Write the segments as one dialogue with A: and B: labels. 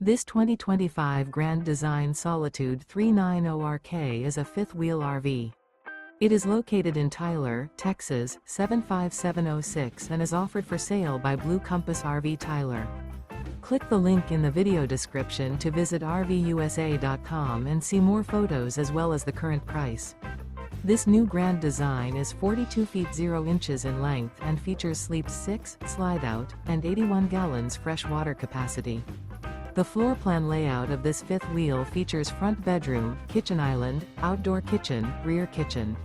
A: This 2025 Grand Design Solitude 390RK is a fifth-wheel RV. It is located in Tyler, Texas, 75706 and is offered for sale by Blue Compass RV Tyler. Click the link in the video description to visit RVUSA.com and see more photos as well as the current price. This new Grand Design is 42 feet 0 inches in length and features sleep 6, slide-out, and 81 gallons fresh water capacity. The floor plan layout of this fifth wheel features front bedroom, kitchen island, outdoor kitchen, rear kitchen.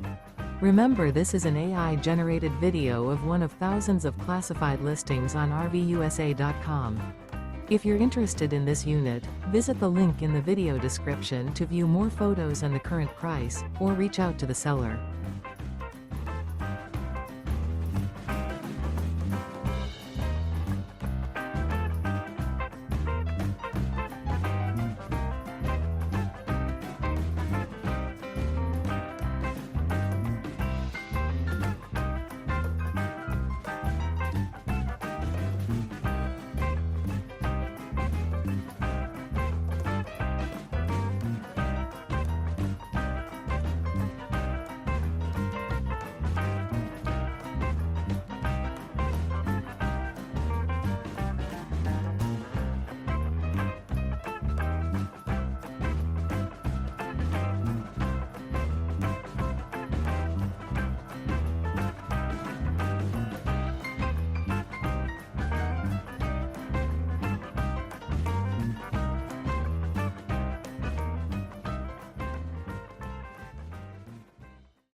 A: Remember, this is an AI-generated video of one of thousands of classified listings on RVUSA.com. If you're interested in this unit, visit the link in the video description to view more photos and the current price, or reach out to the seller.